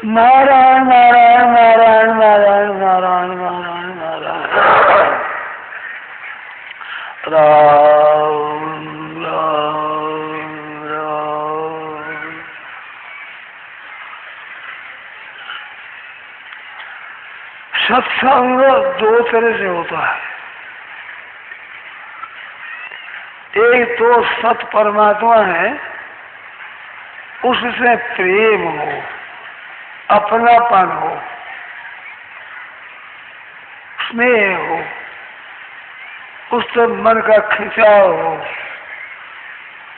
नारायण नारायण नारायण नारायण नारायण नारायण नारायण राम राम राम। सत्संग दो तरह से होता है। एक तो सत परमात्मा है, उससे प्रेम हो, अपनापन हो, स्नेह हो, उससे मन का खिंचाव हो,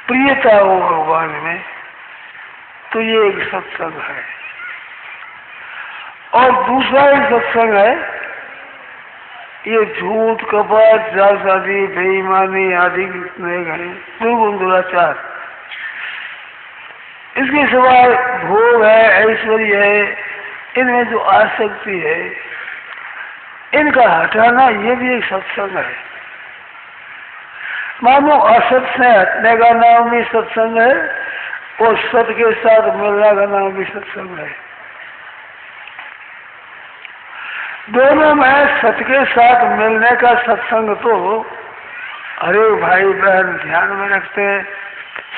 प्रियता हो भगवान में, तो ये एक सत्संग है। और दूसरा एक सत्संग है, ये झूठ कपट जालसाजी बेईमानी आदि जितने गए दुर्गुण दुराचार, इसके सिवाय भोग है, ऐश्वर्य है, इनमें जो आसक्ति है, इनका हटाना ये भी एक सत्संग है। मानो असत से हटने का नाम भी सत्संग है और सत के साथ मिलने का नाम भी सत्संग है। दोनों में सत के साथ मिलने का सत्संग तो अरे भाई बहन ध्यान में रखते हैं,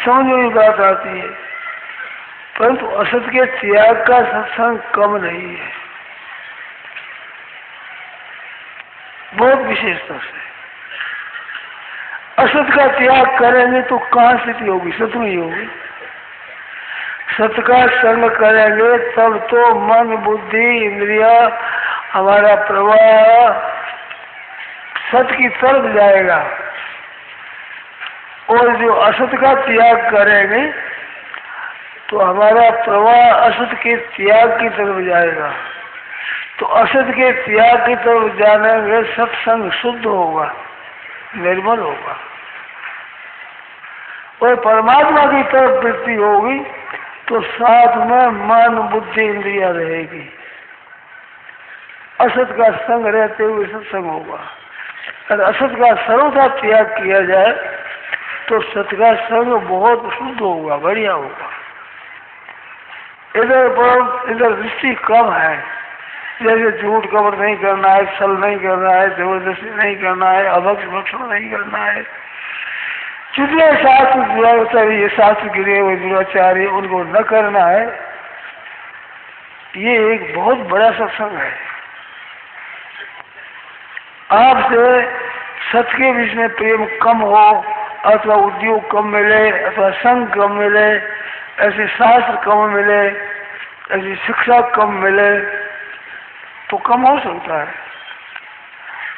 समझ में बात आती है, परंतु असत के त्याग का सत्संग कम नहीं है, बहुत विशेषता से। असत का त्याग करेंगे तो कहाँ स्थिति होगी? सत में ही होगी। सत का संग करेंगे तब तो मन बुद्धि इंद्रिया हमारा प्रवाह सत की तरफ जाएगा, और जो असत का त्याग करेंगे तो हमारा प्रवाह असत के त्याग की तरफ जाएगा। तो असत के त्याग की तरफ जाने में सत्संग शुद्ध होगा, निर्मल होगा, और परमात्मा की तरफ वृत्ति होगी तो साथ में मन बुद्धि इंद्रिया रहेगी। असत का संग रहते हुए सत्संग होगा। अगर असत का सर्वथा त्याग किया जाए तो सत का संग बहुत शुद्ध होगा, बढ़िया होगा। इधर दृष्टि कम है, जैसे झूठ कपट नहीं करना है, छल नहीं करना है, जबरदस्ती नहीं करना है, अभक्ष भक्षण नहीं करना है, जितने शास्त्र ये शास्त्र गिरे हुए दुराचार्य उनको न करना है। ये एक बहुत बड़ा सत्संग है। आपसे सत के विषय में प्रेम कम हो, अथवा उद्योग कम मिले, अथवा संग कम मिले, ऐसे शास्त्र कम मिले, ऐसी शिक्षा कम मिले तो कम हो सकता है,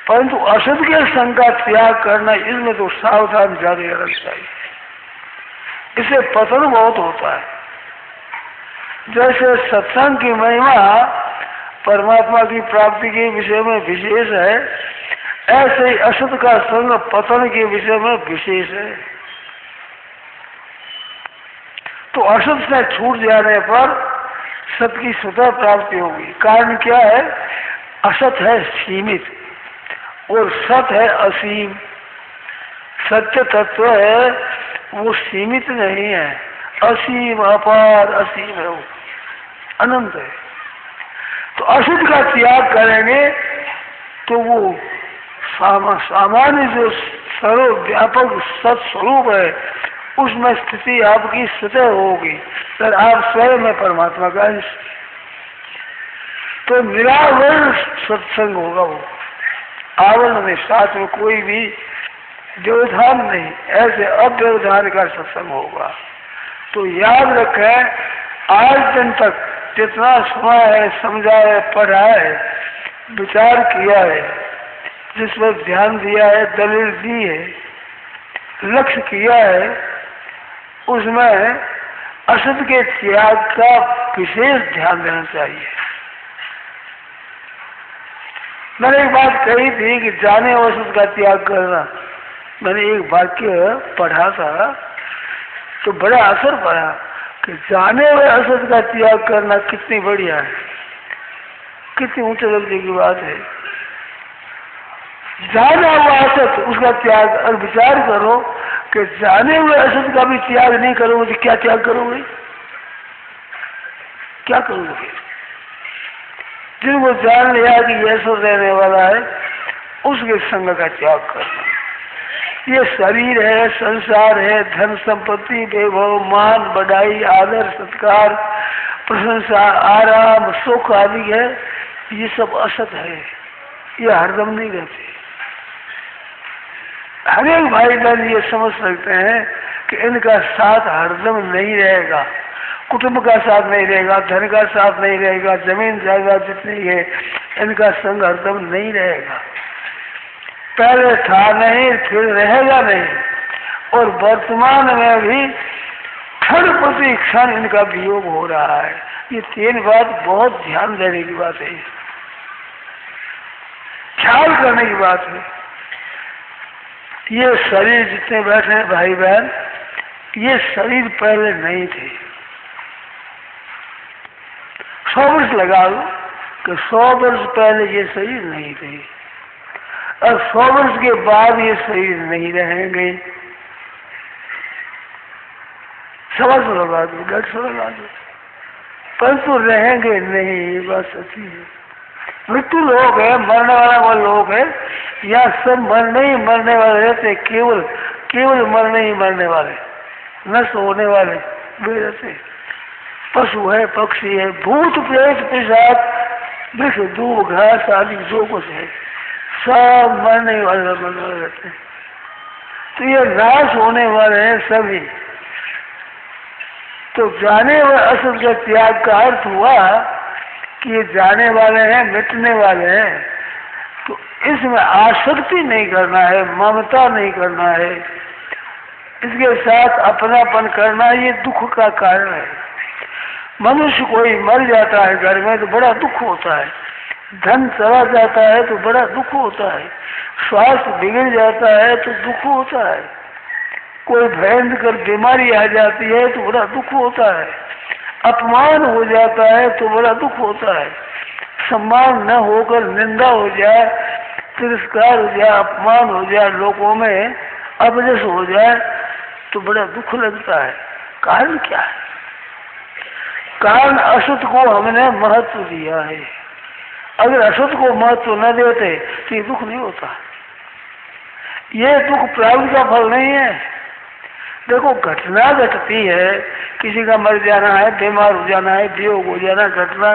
परंतु असत के संग का त्याग करना, इसमें तो सावधान ज्यादा रहना चाहिए। इससे पतन बहुत होता है। जैसे सत्संग की महिमा परमात्मा की प्राप्ति के विषय में विशेष है, ऐसे ही असत का संग पतन के विषय में विशेष है। तो असत से छूट जाने पर सत की स्वतः प्राप्ति होगी। कारण क्या है? असत है सीमित और सत है असीम। सत्य तत्व है वो सीमित नहीं है, असीम अपार असीम है, वो अनंत है। तो असत का त्याग करेंगे तो वो सामान्य जो सर्वव्यापक सत स्वरूप है उसमें स्थिति आपकी स्वतः होगी। सर आप स्वयं में परमात्मा का अंश, तो निरावरण सत्संग होगा। वो आवरण में साथ में कोई भी व्यवधान नहीं, ऐसे अव्यवधान का सत्संग होगा। तो याद रखें, आज दिन तक जितना सुना है, समझा है, पढ़ा है, विचार किया है, जिस पर ध्यान दिया है, दलील दी है, लक्ष्य किया है, उसमें असत के त्याग का विशेष ध्यान देना चाहिए। मैंने एक बात कही थी कि जाने और असत का त्याग करना। मैंने एक वाक्य पढ़ा था तो बड़ा असर पड़ा कि जाने हुए असत का त्याग करना कितनी बढ़िया है, कितनी ऊंचे दर्जे की बात है। जाना हुआ असत उसका त्याग, और विचार करो कि जाने हुए असत का भी त्याग नहीं करोगे तो क्या त्याग करोगे? क्या करोगे? जिनको जान लिया कि ये सब रहने वाला है, उसके संग का त्याग करना। ये शरीर है, संसार है, धन संपत्ति, वैभव, मान, बढ़ाई, आदर, सत्कार, प्रशंसा, आराम, सुख आदि है, ये सब असत है, ये हरदम नहीं रहते। हर एक भाई बहन ये समझ सकते हैं कि इनका साथ हरदम नहीं रहेगा, कुटुंब का साथ नहीं रहेगा, धन का साथ नहीं रहेगा, जमीन जायदाद जितनी है इनका संग हरदम नहीं रहेगा। पहले था नहीं, फिर रहेगा नहीं, और वर्तमान में भी क्षण प्रति क्षण इनका वियोग हो रहा है। ये तीन बात बहुत ध्यान देने की बात है, ख्याल करने की बात है। ये शरीर जितने बैठे हैं भाई बहन, ये शरीर पहले नहीं थे। 100 वर्ष लगा लो कि 100 वर्ष पहले ये शरीर नहीं थे, और 100 वर्ष के बाद ये शरीर नहीं रहेंगे। समझ लगा दो, 150 लगा दो, परंतु रहेंगे नहीं, ये बात सच्ची है। मृत्यु लोग है, मरने वाला वो लोग है, या सब मरने ही मरने वाले रहते, केवल केवल मरने ही मरने वाले, नष्ट होने वाले वे रहते। पशु है, पक्षी है, भूत प्रेत पिशाच, वृक्ष, दूब, घास आदि जो कुछ है, सब मरने वाले रहते हैं। तो ये नाश होने वाले हैं सभी। तो जाने वाले असत का त्याग का अर्थ हुआ कि ये जाने वाले हैं, मिटने वाले हैं, तो इसमें आसक्ति नहीं करना है, ममता नहीं करना है, इसके साथ अपनापन करना, ये दुख का कारण है। मनुष्य कोई मर जाता है घर में तो बड़ा दुख होता है, धन चला जाता है तो बड़ा दुख होता है, स्वास्थ्य बिगड़ जाता है तो दुख होता है, कोई भयंकर बीमारी आ जाती है तो बड़ा दुख होता है, अपमान हो जाता है तो बड़ा दुख होता है, सम्मान न होकर निंदा हो जाए, तिरस्कार हो जाए, अपमान हो जाए, लोगों में अपजस हो जाए तो बड़ा दुख लगता है। कारण क्या है? कारण असत को हमने महत्व दिया है। अगर असत को महत्व न देते तो ये दुख नहीं होता। ये दुख प्रारब्ध का फल नहीं है। देखो, घटना घटती है, किसी का मर जाना है, बीमार हो जाना है, वियोग हो जाना, घटना,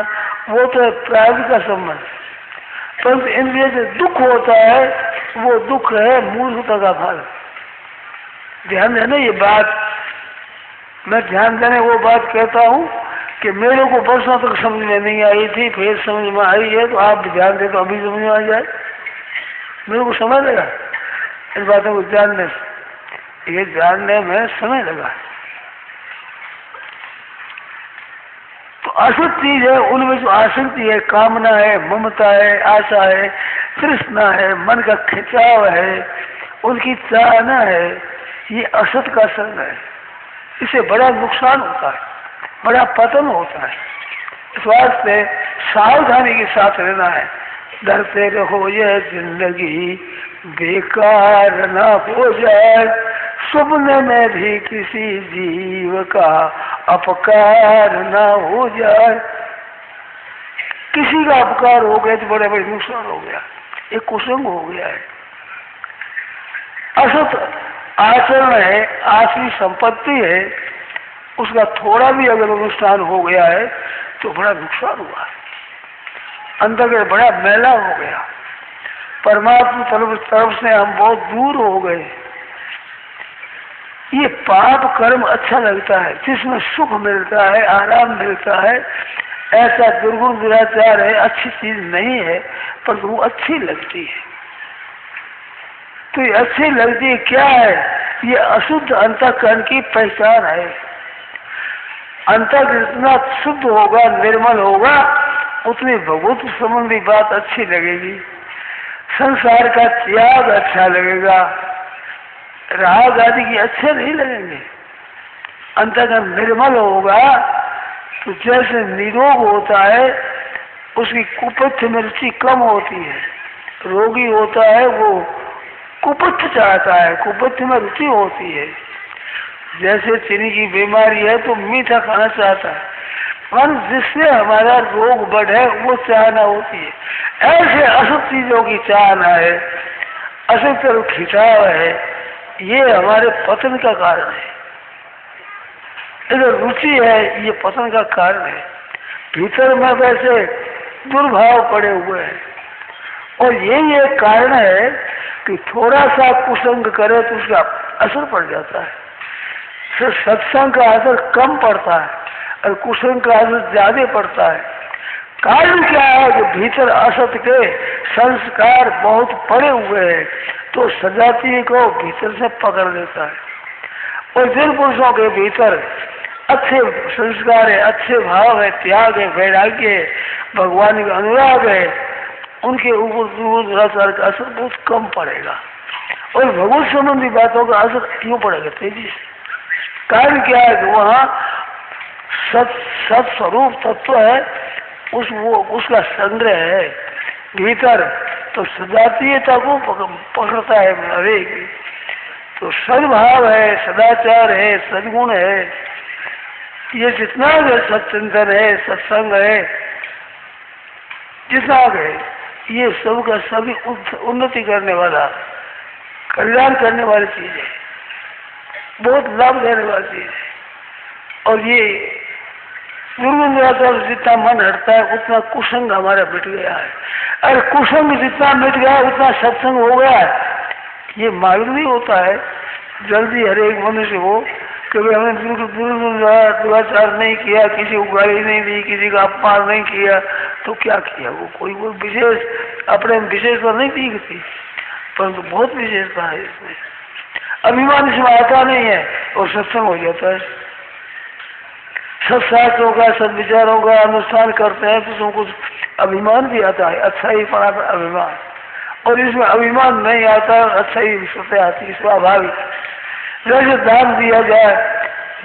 वो तो प्रारब्ध का संबंध। परंतु इनमें जो दुख होता है वो दुख है मूर्खता का फल। ध्यान देना ये बात, मैं ध्यान देने वो बात कहता हूँ कि मेरे को वर्षों तक समझ में नहीं आई थी, फिर समझ में आई है, तो आप ध्यान दे तो अभी समझ में आ जाए। मेरे को समय लगा इन बातों को जानने, ये जानने में समय लगा। तो असत चीज है, उनमें जो आसक्ति है, कामना है, ममता है, आशा है, तृष्णा है, मन का खिंचाव है, उनकी चाहना है, ये असत का संग है। इससे बड़ा नुकसान होता है, बड़ा पतन होता है। इस वास्ते सावधानी के साथ रहना है। डरते रहो यह जिंदगी बेकार ना हो जाए, सपने में भी किसी जीव का अपकार ना हो जाए। किसी का अपकार हो गया तो बड़े बड़े नुकसान हो गया, एक कुसंग हो गया है। असत आचरण है, आसरी संपत्ति है, उसका थोड़ा भी अगर नुकसान हो गया है तो बड़ा नुकसान हुआ है, अंदर के बड़ा मैला हो गया, परमात्मा तरफ से हम बहुत दूर हो गए। ये पाप कर्म अच्छा लगता है, जिसमें सुख मिलता है, आराम मिलता है, ऐसा दुर्गुण दुराचार है, अच्छी चीज नहीं है, पर वो अच्छी लगती है। तो ये अच्छी लगती है क्या है? ये अशुद्ध अंतःकरण की पहचान है। अंतःकरण जितना शुद्ध होगा, निर्मल होगा, उतनी भगवत संबंधी बात अच्छी लगेगी, संसार का त्याग अच्छा लगेगा, राग आदि की अच्छे नहीं लगेंगे। अंतःकरण निर्मल होगा तो जैसे निरोग होता है, उसकी कुपथ्य में रुचि कम होती है। रोगी होता है वो कुपथ्य चाहता है, कुपथ्य में रुचि होती है। जैसे चीनी की बीमारी है तो मीठा खाना चाहता है, मन जिससे हमारा रोग बढ़े वो चाहना होती है। ऐसे असत चीजों की चाहना है, असत तरफ खिंचाव है, ये हमारे पतन का कारण है। इधर रुचि है, ये पतन का कारण है। भीतर में वैसे दुर्भाव पड़े हुए हैं और यही एक कारण है कि थोड़ा सा कुसंग करे तो उसका असर पड़ जाता है। फिर सत्संग का असर कम पड़ता है और कुसंग का असर ज्यादा पड़ता है। कारण क्या है कि भीतर असत के संस्कार बहुत पड़े हुए हैं, तो सजाती को भीतर से पकड़ लेता है। और जिन पुरुषों के भीतर अच्छे संस्कार है, अच्छे भाव है, त्याग है, वैराग्य है, भगवान का अनुराग है, उनके ऊपर दुराचार का असर बहुत कम पड़ेगा और भगवत संबंधी बातों का असर क्यों पड़ेगा तेजी से। कारण क्या है कि वहाँ सत स्वरूप तत्व है, उसका संग्रह है भीतर, तो सजातीयता को पकड़ता है हरेक। तो सद्भाव है, सदाचार है, सद्गुण है, ये जितना भी सत्चिंतन है, सत्संग है, जितना है, ये सब का सभी उन्नति करने वाला, कल्याण करने वाली चीज है, बहुत लाभ देने वाली चीज है। और ये दुर्गुण जितना मन हटता है उतना कुसंग हमारा मिट गया है। अरे कुसंग जितना मिट गया उतना सत्संग हो गया है। ये मालूम नहीं होता है जल्दी हर एक मनुष्य को कि हमने दुराचार नहीं किया, किसी को गाली नहीं दी, किसी का अपमान नहीं किया, तो क्या किया? वो कोई विशेष अपने विशेषता नहीं दिखती, परंतु बहुत विशेषता है इसमें। अभिमान इसमें आता नहीं है और सत्संग हो जाता है। सत्शास्त्रों का, सदविचारों का अनुष्ठान करते हैं तो उसमें कुछ अभिमान भी आता है, अच्छा ही पड़ा अभिमान। और इसमें अभिमान नहीं आता, अच्छा ही विश्वता आती है, स्वाभाविक। जैसे दान दिया जाए,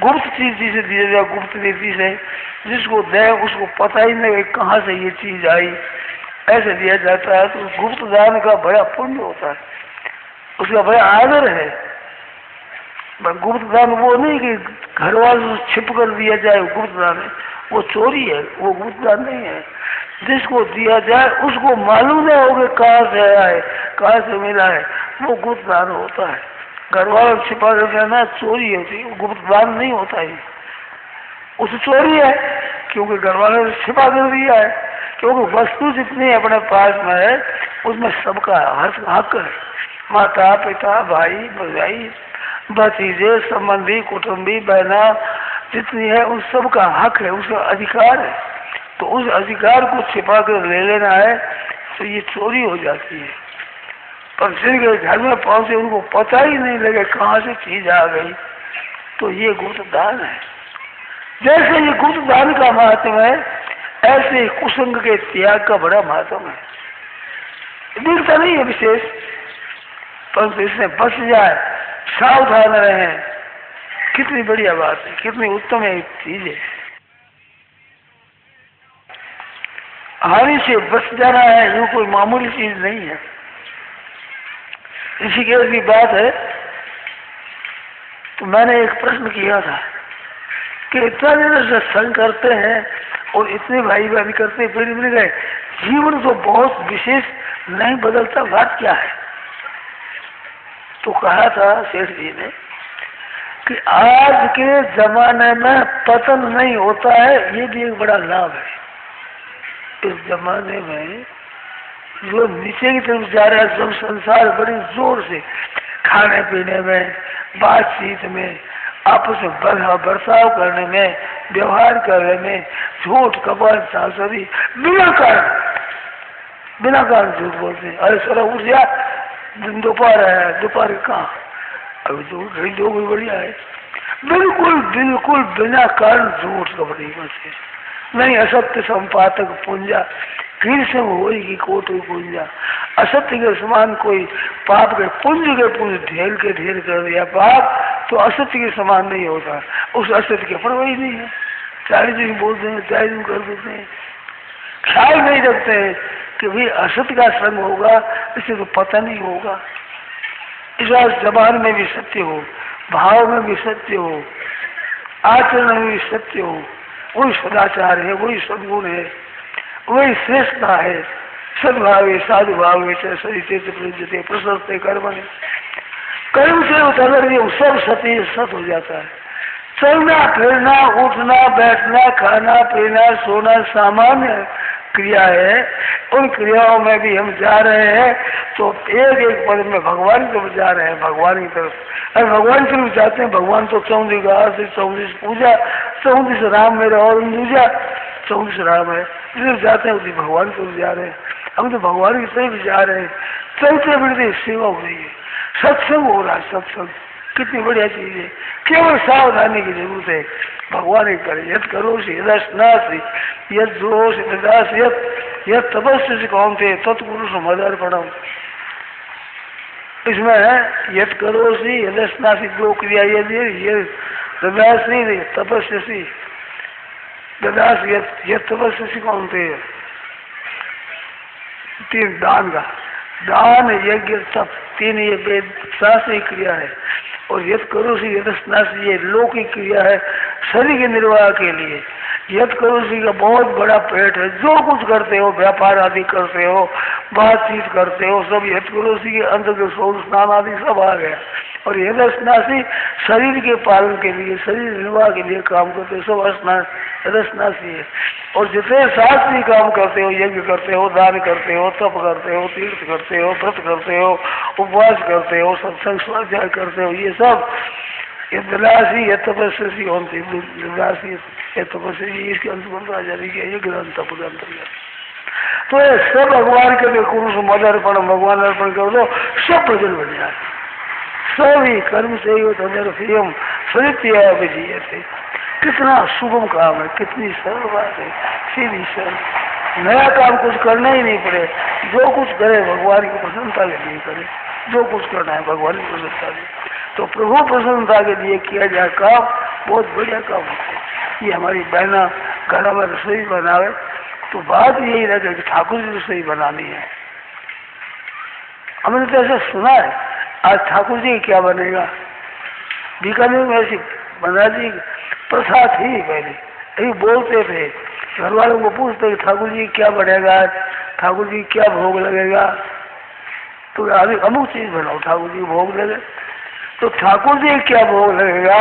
गुप्त चीज जिसे दिया जाए, गुप्त नीति से, जिसको दे उसको पता ही नहीं कहाँ से ये चीज आई, ऐसे दिया जाता है, तो गुप्त दान का बड़ा पुण्य होता है, उसका बड़ा आदर है। गुप्त दान वो नहीं कि घर वालों छिप कर दिया जाए, गुप्त दान है, वो चोरी है, वो गुप्त दान नहीं है। जिसको दिया जाए उसको मालूम नहीं होगा कहाँ से आया है, कहाँ से मिला है, वो गुप्त दान होता है। घर वालों छिपा कर देना चोरी होती है, गुप्त दान नहीं होता है। उस चोरी है क्योंकि घर वालों ने छिपा कर दिया है, क्योंकि वस्तु जितनी अपने पास में है उसमें सबका हक है। माता पिता, भाई भौजाई, भतीजे, संबंधी, कुटुंबी, बहना जितनी है उन सब का हक है, उसका अधिकार है। तो उस अधिकार को छिपा कर ले लेना है तो ये चोरी हो जाती है। पर जिनके घर में पहुंचे उनको पता ही नहीं लगे कहाँ से चीज आ गई, तो ये गुप्त दान है। जैसे ये गुप्त दान का महत्व है, ऐसे कुसंग के त्याग का बड़ा महत्व है। दिखता नहीं है विशेष, परंतु इसमें बच जाए, सावधान रहे, कितनी बढ़िया बात है, कितनी उत्तम है चीज है। हानि से बच जाना है, ये कोई मामूली चीज नहीं है। ऋषिकेश की बात है, तो मैंने एक प्रश्न किया था कि इतना दिन सत्संग करते हैं और इतने भाई बहन करते हैं, फिर मिल गए, जीवन तो बहुत विशेष नहीं बदलता, बात क्या है? तो कहा था सेठ जी ने कि आज के जमाने में पतन नहीं होता है, ये भी एक बड़ा लाभ है। इस जमाने में जो नीचे की तरफ जा रहा है, जब संसार बड़ी जोर से खाने पीने में, बातचीत में, आपस में बर्ताव करने में, व्यवहार करने में, झूठ कपट सासरी, बिना कारण झूठ बोलते हैं। अरे सर उठ जा, दोपहर है, दोपहर कहाँ, अभी तो घड़ी 2 बजे बढ़िया है। बिल्कुल बिना कारण झूठ कपट ही बचे नहीं। असत्य संपातक पुंजा, कृष्ण होगी कोटि पुंजा। असत्य के समान कोई पाप के पुंज ढेर के ढेर कर दिया पाप, तो असत्य के समान नहीं होता। उस असत्य के परवाह ही नहीं है, चाहे दिन बोलते हैं, चाहे दिन कर देते हैं, ख्याल नहीं रखते हैं कि भाई असत्य का संग होगा, इससे तो पता नहीं होगा। इस बार जबान में भी सत्य हो, भाव में भी सत्य हो, आचरण में भी सत्य हो, वही सदाचार है, वही सद्गुण है, वही श्रेष्ठता है। सद्भावे साधु भावे सरिते प्रयुज्यते प्रशस्ते कर्मणि, कर्म से उतर सब सत्य सत हो जाता है। चलना फिरना उठना बैठना खाना पीना सोना सामान्य क्रिया है, उन क्रियाओं में भी हम जा रहे हैं तो एक एक पद में भगवान की तरफ जा रहे हैं, भगवान की तरफ। अरे भगवान की तरफ जाते हैं, भगवान तो 14 गास 14 पूजा 14 राम मेरा और दूजा 14 राम है, जिधर जाते हैं उसी भगवान की तरफ जा रहे हैं। हम तो भगवान की तरफ जा रहे हैं, चलते फिरते सेवा हो रही है, सत्संग हो रहा है। सत्संग कितनी बढ़िया चीज है, केवल सावधानी की जरूरत है। भगवान ही करे यद करो से यदस्नासी यद जोश यदास यद तपस्या से कौन थे तत्पुरुष मदर्पणम। इसमें है यद करो सी यदस्नासी दो क्रिया ये ददासी तपस्या सी ददास यद तपस्या से कौन थे तीन दान का दान यज्ञ तप तीन ये वेद शास्त्रीय क्रिया है। और यद करोसी यदस्नासी ये लौकिक क्रिया है शरीर के निर्वाह के लिए। यद करोसी का बहुत बड़ा पेट है, जो कुछ करते हो व्यापार आदि करते हो बातचीत करते हो सब यद करोसी के अंतर्गत स्नान आदि सब आ गया। और यदस्नासी शरीर के पालन के लिए शरीर निर्वाह के लिए काम करते हो सब स्नान यदस्नासी है। और जितने शास्त्रीय काम करते हो यज्ञ करते हो दान करते हो तप करते हो तीर्थ करते हो व्रत करते हो उपवास करते हो सत्संग स्वाध्याय करते हो ये सब ये दलासी ये तपस्वी होती दलासी ये तपस्वी इसके अंतर्गत आ जाने की ये ग्रंथ तप के अंतर्गत। तो ये सब भगवान के लिए कुरुष मद अर्पण भगवान अर्पण कर दो सब भजन बन जाए। सभी कर्म से ही तदर्फियम सरित्या विजय थे। कितना शुभम काम है, कितनी सरल बात है, सीधी सरल। नया काम कुछ करना ही नहीं पड़े, जो कुछ करे भगवान की प्रसन्नता के लिए करे, जो कुछ करना है भगवान की प्रसन्नता के लिए। तो प्रभु प्रसन्नता के लिए किया जाए काम बहुत बढ़िया काम होता है। ये हमारी बहना घर में रसोई बनावे तो बात यही रहे कि ठाकुर जी रसोई बनानी है। हमने तो ऐसा सुना है, आज ठाकुर जी क्या बनेगा, बीकानेर में ऐसी महाराज जी प्रथा थी पहले, यही बोलते थे, घर वालों को पूछते ठाकुर जी क्या बनेगा आज, ठाकुर जी क्या भोग लगेगा, तो अभी अमुक चीज बनाओ ठाकुर जी भोग लगे। तो ठाकुर जी क्या भोग लगेगा,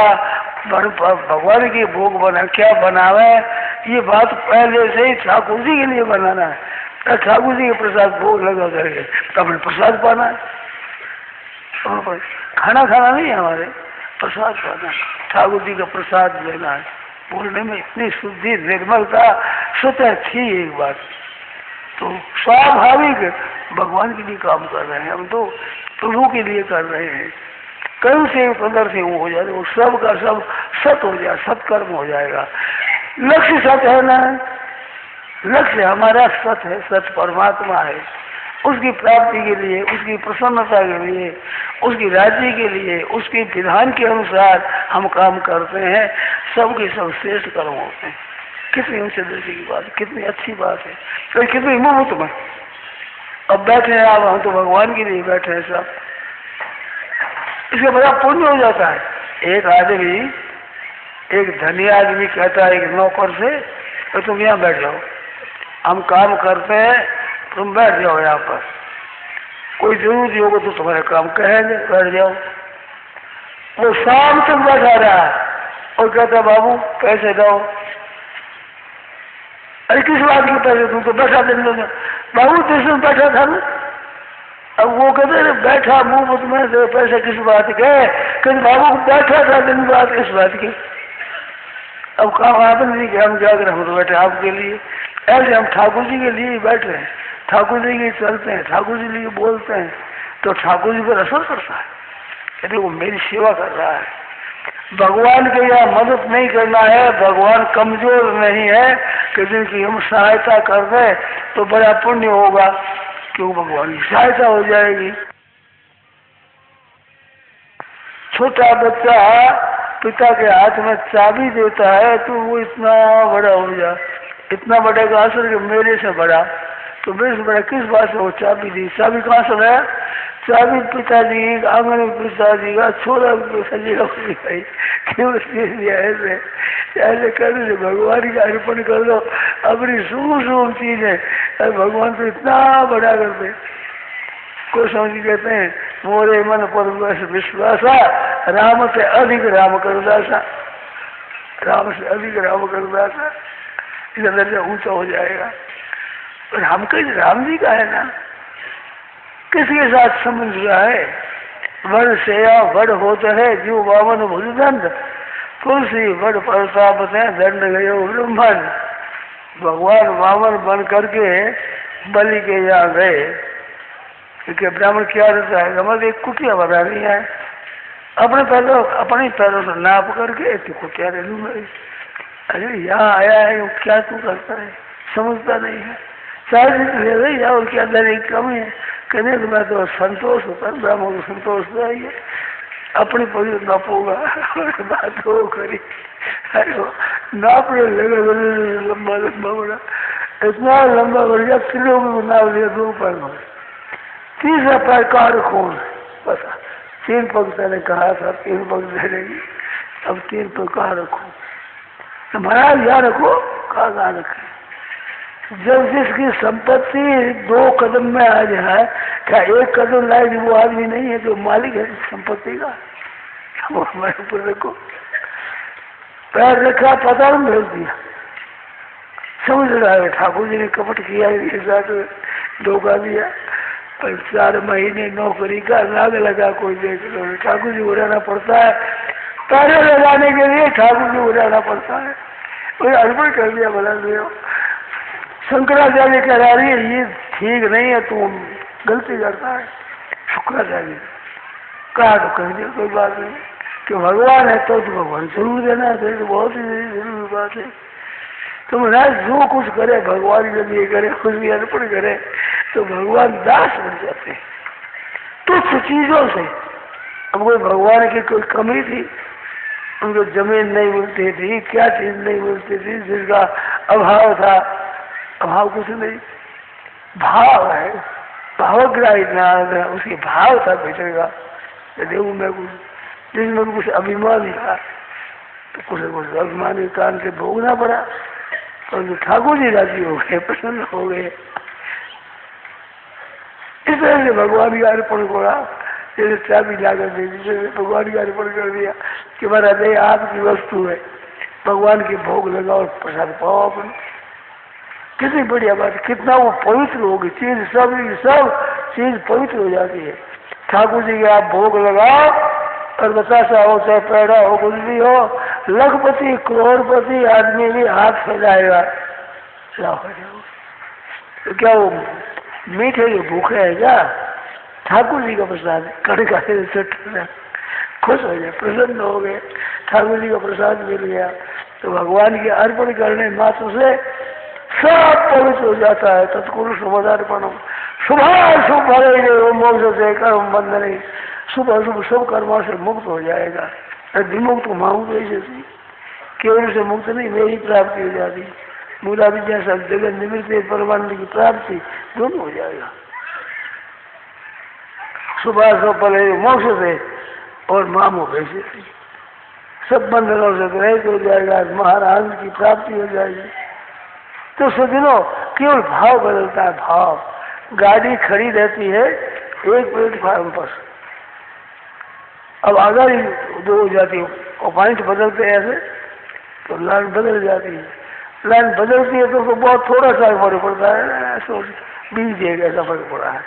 भगवान की भोग बना क्या बनावे, ये बात पहले से ही ठाकुर जी के लिए बनाना है। ठाकुर जी के प्रसाद भोग लगा करके अपने प्रसाद पाना है, खाना खाना नहीं है हमारे, प्रसाद पाना, ठाकुर जी का प्रसाद लेना है। बोलने में इतनी शुद्धि निर्मलता स्वतः थी एक बात। तो स्वाभाविक भगवान के लिए काम कर रहे हैं हम, तो प्रभु के लिए कर रहे हैं। कर्म से पदर से वो हो जाए, वो सब का सब सत हो जाए, सत्कर्म हो जाएगा। लक्ष्य सत है ना, लक्ष्य हमारा सत है, सत परमात्मा है। उसकी प्राप्ति के लिए, उसकी प्रसन्नता के लिए, उसकी राज्य के लिए, उसके विधान के अनुसार हम काम करते हैं, सबके सब श्रेष्ठ कर्म होते हैं। कितनी ऊंचे दर्जे की बात है, कितनी अच्छी बात है, तो कितनी मुफ्त में। अब बैठे हैं आप, हम तो भगवान के लिए बैठे हैं सब, इसका बड़ा पुण्य हो जाता है। एक आदमी, एक धनी आदमी कहता है एक नौकर से, तो तुम यहाँ बैठ जाओ, हम काम करते हैं, तुम बैठ जाओ यहाँ पर, कोई जरूरी होगा तो तुम्हारे काम कहेंगे, बैठ जाओ। वो शाम तक बैठा रहा और कहता बाबू पैसे दो। अरे किस बात के पैसे, तुम तो बैठा दिन में बाबू तुम बैठा था ना। अब वो कहते बैठा मुंह में से पैसे किस बात के, कहते बाबू बैठा था दिन बात किस बात की। अब काम आपने नहीं किया, हम जाकर हम तो बैठे आपके लिए। ऐसे हम ठाकुर जी के लिए बैठे हैं, ठाकुर जी के चलते हैं, ठाकुर जी के लिए बोलते हैं, तो ठाकुर जी पर असर करता है। कहते वो मेरी सेवा कर रहा है, भगवान के यहाँ मदद नहीं करना है, भगवान कमजोर नहीं है कि जिनकी हम सहायता कर रहे तो बड़ा पुण्य होगा, क्यों भगवान की सहायता हो जाएगी। छोटा बच्चा पिता के हाथ में चाबी देता है तो वो इतना बड़ा हो जा, इतना बड़े का असर कि मेरे से बड़ा, तो मेरे से बड़ा किस बात से वो चाबी दी। चाबी कहाँ से लाया, चाबी पिताजी आंगन में पिताजी का छोरा पिताजी का भाई क्यों ऐसे ऐसे कर दे, भगवान का अर्पण कर दो अपनी शुभ शुभ चीज है। भगवान तो इतना बड़ा कर दे। कोई समझ कहते हैं मोरे मन पर विश्वासा राम से अधिक राम करदासा, राम से अधिक राम करदासा, इसका दर्जा ऊंचा हो जाएगा। राम जी का है ना, किसके साथ संबंध हुआ है? वड़ सेया वड़ होता है जो वामन भुजदंड, तुलसी वड़ प्रताप है दंड गयो ब्रह्मन। भगवान वामन बन करके बलि के यहाँ गए, क्योंकि ब्राह्मण क्या रहता है, हमारे एक कुटिया बनानी है, अपने पैरों से नाप करके कुटिया ले लूंगा। अरे यहाँ आया है क्या तू करता है, समझता नहीं है, चाहे ले रही और क्या दर एक कमी है। कहने तो मैं तो संतोष होता है, ब्राह्मण को संतोष चाहिए, अपनी पवित्र नापोगा बात हो करी। नापने लगा लंबा लंबा बड़ा, इतना लंबा बढ़ गया किलो में नाप लिया 2 पैर में। तीसरा पैर कहाँ रखूं, पता 3 पग मैंने कहा था 3 पग दे देगी, अब 3 पग कहाँ रखूं? तो महाराज यहाँ रखो, कहाँ रखे? जब जिसकी संपत्ति 2 कदम में आ जाए, क्या 1 कदम लाए वो आदमी नहीं है जो मालिक है संपत्ति का? वो हमारे ऊपर रखो, पैर रखा पता नहीं भेज दिया। समझ रहा है ठाकुर जी ने कपट किया, इसके साथ धोखा दिया। पर 4 महीने नौकरी का नाग लगा, कोई देख लो ठाकुर जी उड़ाना पड़ता है, पैरे लगाने के लिए ठाकुर जी उड़ाना पड़ता है। कोई अर्पण कर दिया भला देव। शंकराचार्य कह रही है ये ठीक नहीं है, तू गलती करता है। शुक्राचार्य कहा तो कह दिया कोई बात नहीं, कि भगवान है तो भगवान जरूर देना है, तो बहुत ही जरूरी बात है। तो महाराज जो कुछ करे भगवान के लिए करे, कुछ भी अर्पण करे तो भगवान दास बन जाते हैं तुच्छ चीजों से। अब कोई भगवान की कोई कमी थी, उनको जमीन नहीं मिलती थी, क्या चीज नहीं मिलती थी, जिसका अभाव था, अभाव कुछ नहीं, भाव है, भावग्राही ना उसके भाव था बेटे का। देखू मैं कुछ जिसमें कुछ अभिमान था तो कुछ अभिमान के कारण से भोगना पड़ा, और ठाकुर जी राजी हो गए, प्रसन्न हो गए। इस तरह से भगवान का अर्पण करा, जैसे चाबी लाकर दे दी, जैसे भगवान का अर्पण कर दिया कि महाराज ये आपकी वस्तु है, भगवान के भोग लगाओ, प्रसाद पाओ अपन। कितनी बढ़िया बात, कितना वो पवित्र होगी चीज, सब चीज पवित्र हो जाती है। ठाकुर जी के आप भोग लगाओ और बतासा हो, चाहे पैड़ा हो, कुछ भी हो, लखपति करोड़पति आदमी भी हाथ फैलाएगा, तो क्या वो मीठे के भूखे है क्या? ठाकुर जी का प्रसाद है, कड़का खुश हो गए, प्रसन्न हो गए, ठाकुर जी का प्रसाद मिल गया। तो भगवान के अर्पण करने मात्र से सब पवित्र हो जाता है। तत्कुरु शुभदार्पणम शुभाशुभ भरे मोक्ष से कर्म बंधन, शुभ अशुभ सब कर्मों से मुक्त हो जाएगा। विमुक्त मांग तो ऐसी केवल से मुक्त नहीं, मेरी प्राप्ति हो जाती, मूला विद्या सब जगह निमित्त परमानंद की प्राप्ति दोनों हो जाएगा। सुबह सब पहले मोक्ष से और मामो वैसे सब बंधनों से रहित हो जाएगा, महाराज की प्राप्ति हो जाएगी। तो सज्जनों केवल भाव बदलता है, भाव। गाड़ी खड़ी रहती है एक प्लेटफार्म पर, अब आगे दो हो जाती है, और पॉइंट बदलते हैं ऐसे तो लाइन बदल जाती है। लाइन बदलती है तो बहुत थोड़ा सा फर्क पड़ता है, 20 एक ऐसा फर्क पड़ा है,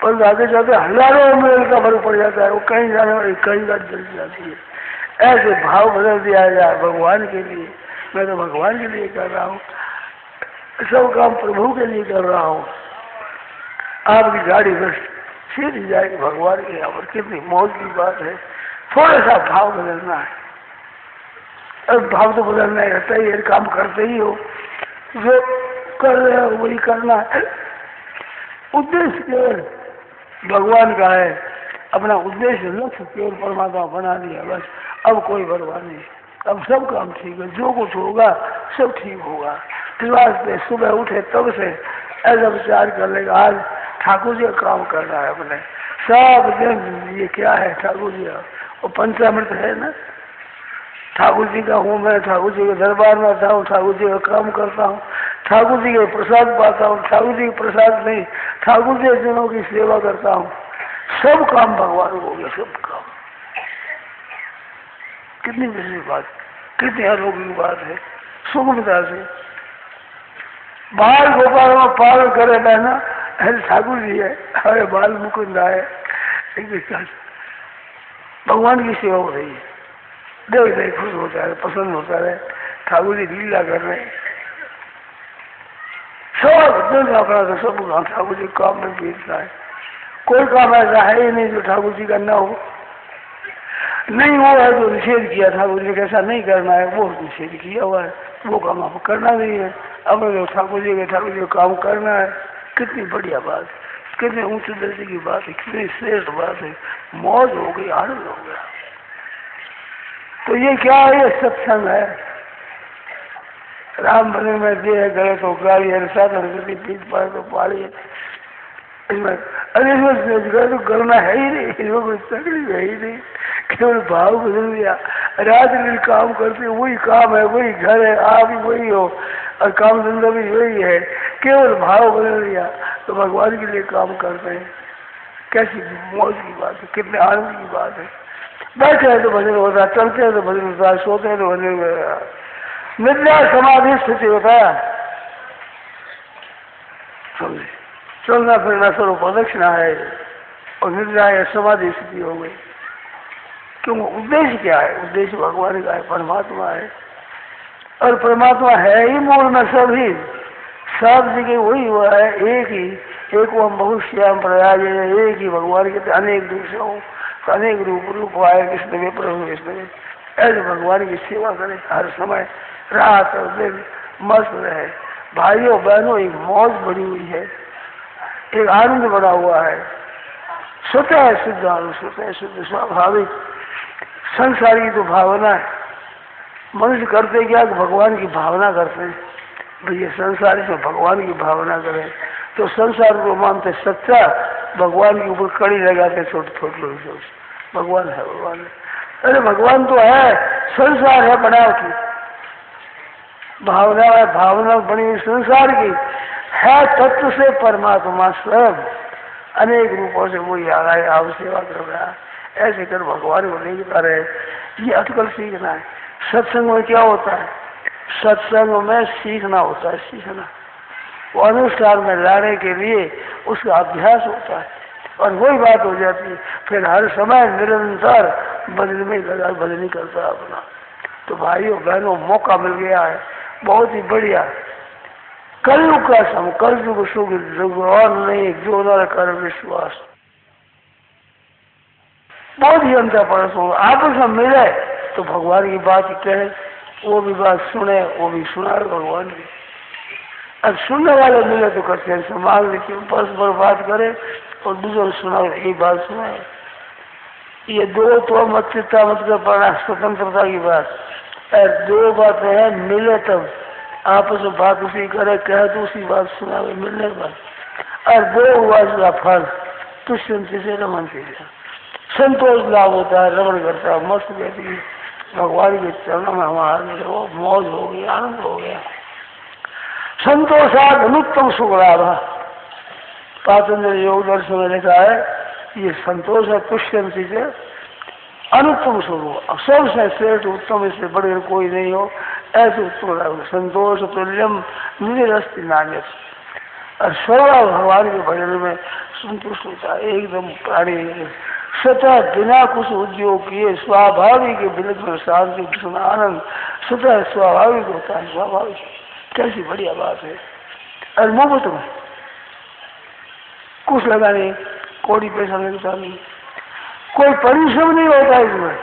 पर आगे जाते हजारों मील का फर्क पड़ जाता है, वो कहीं जाने वाली कहीं गाड़ी चल जाती है। ऐसे भाव बदल दिया जाए भगवान के लिए। मैं तो भगवान के लिए कर रहा हूँ, सब काम प्रभु के लिए कर रहा हूँ। आपकी गाड़ी बस सीधी जाएगी भगवान के यहाँ पर, कितनी मौज की बात है। थोड़ा सा भाव बदलना है, अब भाव तो बदलना रहता ही है, काम करते ही हो, जो कर रहे हो वही करना है। उद्देश्य केवल भगवान का है, अपना उद्देश्य लक्ष्य केवल परमात्मा बना दिया बस, अब कोई परवाह नहीं, अब सब काम ठीक है, जो कुछ होगा सब ठीक होगा। इस वास्ते सुबह उठे तब से ऐसा विचार कर लेगा आज ठाकुर जी का काम करना है, अपने सब दिन ये क्या है ठाकुर जी, वो पंचामृत है ना, ठाकुर जी का हूँ मैं, ठाकुर जी के दरबार में आता हूँ, ठाकुर जी का काम करता हूँ, ठाकुर जी के प्रसाद पाता हूँ, ठाकुर जी के प्रसाद नहीं, ठाकुर जी जनों की सेवा करता हूँ, सब काम भगवान हो गया, सब काम। कितनी विशेष बात, कितनी अलौकिक बात है, सुगमता से। बाल गोपाल में पाल करे बहना, अरे ठाकुर जी है, अरे बाल मुकुंद आए, भगवान की सेवा हो रही है, देख देख खुश होता है, पसंद होता है, ठाकुर जी लीला कर रहे हैं, सब दिन अपना तो सब काम ठाकुर जी काम में बीतता है। कोई काम ऐसा है ही नहीं जो ठाकुर जी का न हो, नहीं वो है जो निषेध किया ठाकुर जी कैसा नहीं करना है, वो निषेध किया हुआ है, वो काम आपको करना नहीं है, अपने जो ठाकुर जी का काम करना है। कितनी बढ़िया बात, कितने ऊंचे दर्जे की बात है, कितनी श्रेष्ठ बात है, मौज हो गई, आनंद हो गया। तो ये क्या है, ये सत्संग है। राम बने में दे गए तो गाड़ी साधन पीठ पाए तो पाड़ी, इसमें अरे गए तो करना है ही नहीं, इसमें कोई तकलीफ है ही नहीं, केवल भाव बदल दिया। रात दिन काम करते वही काम है, वही घर है, आप भी वही हो और काम धंधा भी वही है, केवल भाव बदल दिया तो भगवान के लिए काम करते हैं। कैसी मौज की बात है, कितने आनंद की बात है। बैठे हैं तो भजन होता है, चलते हैं तो भजन होता है, सोते हैं तो भजन होता है। निद्रा समाधि स्थिति होता है, समझे, चलना फिरना स्वरूप प्रदक्षिणा है और निद्रा है, समाधि स्थिति हो गई। क्यों, उद्देश्य क्या है, उद्देश्य भगवान का है, परमात्मा है, और परमात्मा है ही मूल में सभी, सब जगह वही हुआ है, एक ही, एक वो बहुत श्याम प्रयाग है, एक ही भगवान के अनेक रूप से हो, अनेक रूप आए, कृष्ण में प्रभु कृष्ण में, ऐसे भगवान की सेवा करें हर समय, रात और दिन मस्त रहे। भाइयों बहनों, एक मौज बनी हुई है, एक आनंद बना हुआ है, स्वतः शुद्ध आनंद, स्वतः शुद्ध स्वाभाविक। संसार की तो भावना है, मनुष्य करते क्या कि भगवान की भावना करते हैं, भैया संसार से भगवान की भावना करें तो संसार को मानते सच्चा, भगवान के ऊपर कड़ी लगाते छोटे छोटे लोग सोच भगवान है, भगवान है। अरे भगवान तो है, संसार है बनावटी, भावना है, भावना बनी हुई संसार की है, तत्व से परमात्मा स्वयं अनेक रूपों से वही आ रहा है, आप सेवा कर रहा है, ऐसे कर भगवान को नहीं कर रहे। ये अटकल सीखना है। सत्संग में क्या होता है, सत्संग में सीखना होता है, सीखना, वो अनुष्ठान में लाने के लिए उसका अभ्यास होता है, और वही बात हो जाती है, फिर हर समय निरंतर बदल में लगा, बदली करता है अपना। तो भाइयों बहनों, मौका मिल गया है बहुत ही बढ़िया, कलयुग का समय, कलयुग सुख और नहीं, जो न कर विश्वास, बहुत ही अंतर परस हो, आपस में मिले तो भगवान की बात कहे, वो भी बात सुने, वो भी सुनाए भगवान की। अब सुनने वाले मिले तो कहते हैं संभाल लेते, परस्पर बात करे और दूसरों सुनाओ, यही बात सुनाए। ये दो तो मत चिंता मत कर पाना, स्वतंत्रता की बात, दो बातें हैं, मिले तब आपस में बात उसी करे, कहे तो उसी बात सुनावे मिलने पर, और दो हुआ इसका फल तुष्यंति से रमन से संतोष लाभ होता है, रमन करता है, मस्त कहती है भगवान के चरणों में हमारा वो मौज हो गई, आनंद हो गया। संतोषाद अनुत्तम सुख लाभ, पातंजलि योग दर्शन में लिखा है, ये संतोष है तुष्यंति से अनुत्तम सुख, सबसे श्रेष्ठ उत्तम, इससे बढ़कर कोई नहीं हो, ऐसे उत्तम लाभ। संतोष तुल्यम निरस्ति नान्य, और सर्व भगवान के भजन में संतुष्ट होता है, एकदम प्राणी स्वतः बिना कुछ उद्योग किए स्वाभाविक विलक्षण शांति कृष्ण आनंद स्वतः स्वाभाविक होता है, स्वाभाविक। कैसी बढ़िया बात है। और मुफ्त में कुछ लगा नहीं, कोड़ी पैसा लगता नहीं, कोई परिश्रम नहीं होता इसमें,